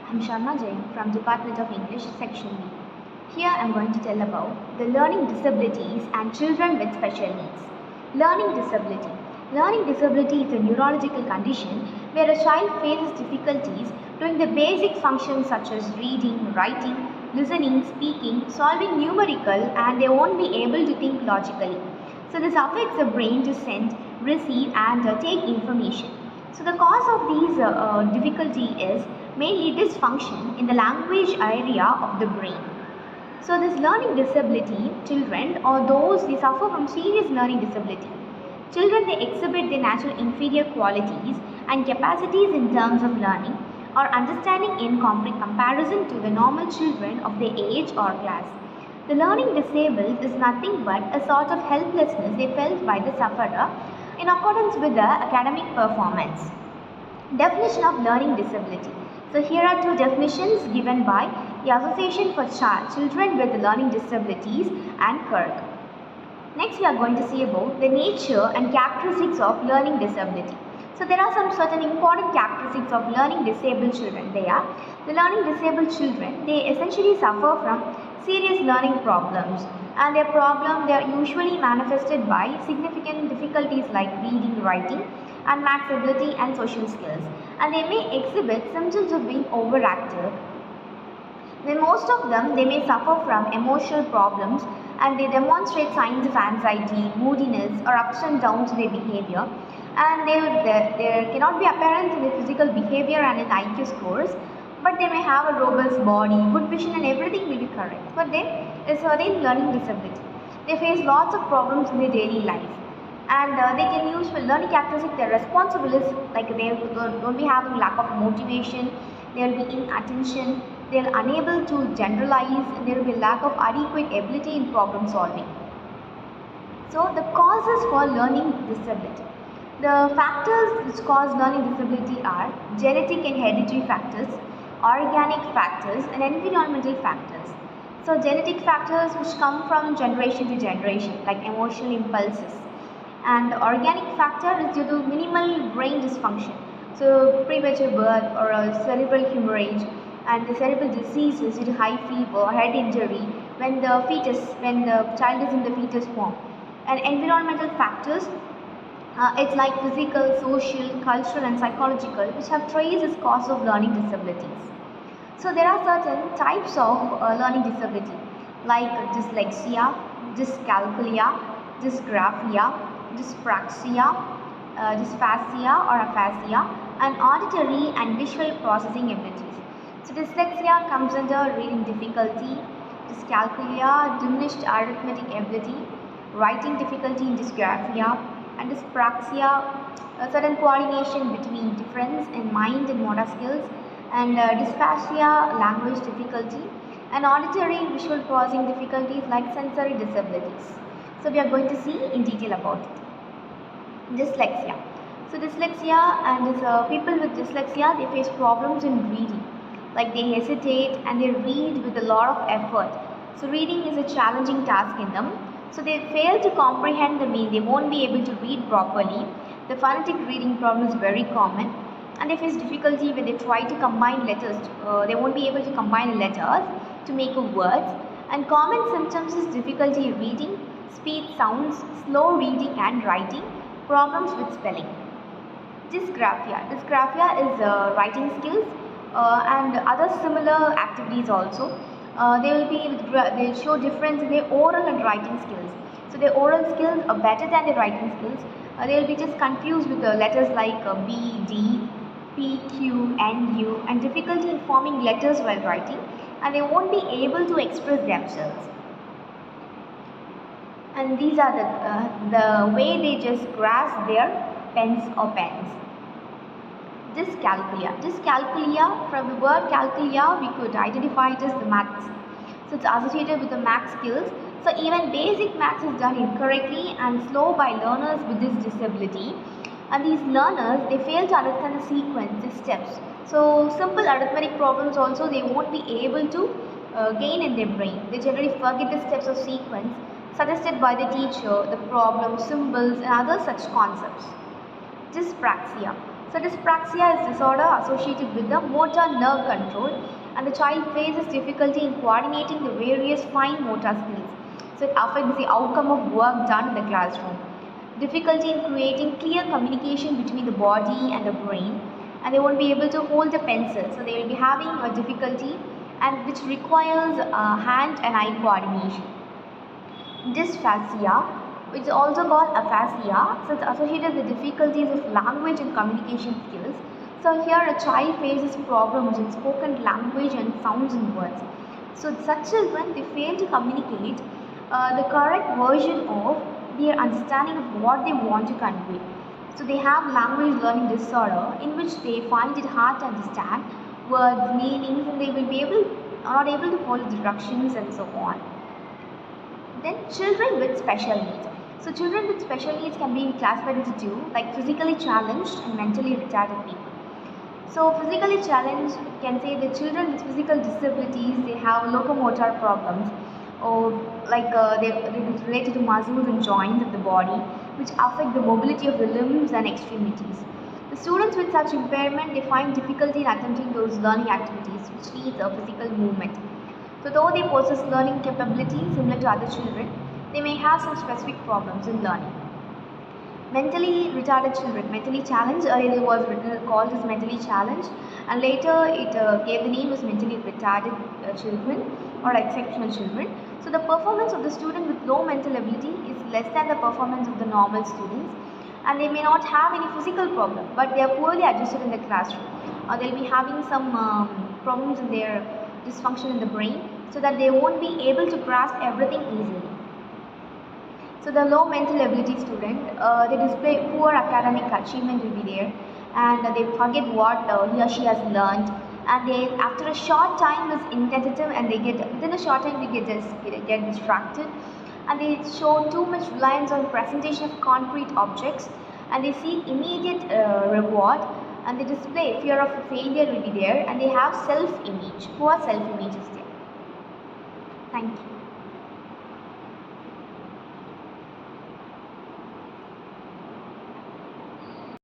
I'm Sharma Jain from Department of English, Section B. Here I'm going to tell about the learning disabilities and children with special needs. Learning disability. Learning disability is a neurological condition where a child faces difficulties doing the basic functions such as reading, writing, listening, speaking, solving numerical, and they won't be able to think logically. So this affects the brain to send, receive and take information. So the cause of these difficulty is mainly dysfunction in the language area of the brain. So this learning disability, children or those they suffer from serious learning disability. Children they exhibit their natural inferior qualities and capacities in terms of learning or understanding in comparison to the normal children of their age or class. The learning disabled is nothing but a sort of helplessness they felt by the sufferer in accordance with the academic performance. Definition of learning disability. So here are two definitions given by the Association for Children with Learning Disabilities and Kirk. Next we are going to see about the nature and characteristics of learning disability. So there are some certain important characteristics of learning disabled children. They are the learning disabled children, they essentially suffer from serious learning problems, and they are usually manifested by significant difficulties like reading, writing and maths ability and social skills, and they may exhibit symptoms of being overactive. Then most of them they may suffer from emotional problems and they demonstrate signs of anxiety, moodiness or ups and downs in their behavior, and they cannot be apparent in their physical behavior and in IQ scores, but they may have a robust body, good vision and everything will be correct. But there is certain learning disability. They face lots of problems in their daily life, and they can use for learning characteristics. Their responsibilities like they won't be having lack of motivation, they will be inattention, they are unable to generalize, and there will be lack of adequate ability in problem solving. So the causes for learning disability. The factors which cause learning disability are genetic and hereditary factors, organic factors and environmental factors. So genetic factors which come from generation to generation like emotional impulses, and the organic factor is due to minimal brain dysfunction, so premature birth or a cerebral hemorrhage, and the cerebral disease is due to high fever or head injury when the child is in the fetus form. And environmental factors, it's like physical, social, cultural and psychological, which have traits as cause of learning disabilities. So there are certain types of learning disability like dyslexia, dyscalculia, dysgraphia, dyspraxia, dysphasia or aphasia, and auditory and visual processing abilities. So dyslexia comes under reading difficulty, dyscalculia, diminished arithmetic ability, writing difficulty in dysgraphia, and dyspraxia, a certain coordination between difference in mind and motor skills, and dysphasia, language difficulty, and auditory and visual processing difficulties like sensory disabilities. So we are going to see in detail about it. Dyslexia. So dyslexia and people with dyslexia, they face problems in reading, like they hesitate and they read with a lot of effort. So reading is a challenging task in them. So they fail to comprehend the meaning. They won't be able to read properly. The phonetic reading problem is very common, and they face difficulty when they try to combine letters. They won't be able to combine letters to make words. And common symptoms is difficulty reading, speed sounds, slow reading and writing, problems with spelling. Dysgraphia. Dysgraphia is writing skills and other similar activities also. They show difference in their oral and writing skills. So their oral skills are better than their writing skills. They will be just confused with the letters like B, D, P, Q, N, U, and difficulty in forming letters while writing, and they won't be able to express themselves. And these are the way they just grasp their pens or pens. Dyscalculia. Dyscalculia, from the word calculia, we could identify it as the maths. So it's associated with the math skills. So even basic maths is done incorrectly and slow by learners with this disability. And these learners, they fail to understand the sequence, the steps. So simple arithmetic problems also they won't be able to gain in their brain. They generally forget the steps of sequence suggested by the teacher, the problem, symbols and other such concepts. Dyspraxia. So dyspraxia is disorder associated with the motor nerve control, and the child faces difficulty in coordinating the various fine motor skills. So it affects the outcome of work done in the classroom. Difficulty in creating clear communication between the body and the brain, and they won't be able to hold the pencil, so they will be having a difficulty and which requires hand and eye coordination. Dysphasia, which is also called aphasia, so it's associated with difficulties of language and communication skills. So here a child faces problems in spoken language and sounds and words. So such children, they fail to communicate the correct version of their understanding of what they want to convey. So they have language learning disorder in which they find it hard to understand words, meanings, and they will be not able to follow directions and so on. Then children with special needs. So children with special needs can be classified into two, like physically challenged and mentally retarded people. So physically challenged, can say the children with physical disabilities, they have locomotor problems, or like it's related to muscles and joints of the body, which affect the mobility of the limbs and extremities. The students with such impairment, they find difficulty in attempting those learning activities which needs a physical movement. So though they possess learning capability similar to other children, they may have some specific problems in learning. Mentally retarded children, mentally challenged, earlier it was called as mentally challenged, and later it gave the name as mentally retarded children or exceptional children. So the performance of the student with low mental ability is less than the performance of the normal students, and they may not have any physical problem, but they are poorly adjusted in the classroom. They'll be having some problems in their dysfunction in the brain, so that they won't be able to grasp everything easily. So the low mental ability student, they display poor academic achievement will be there, and they forget what he or she has learned, and they after a short time is inattentive, and they get within a short time they get distracted, and they show too much reliance on presentation of concrete objects, and they seek immediate reward, and they display fear of failure will be there, and they have self-image, poor self-image is there. Thank you.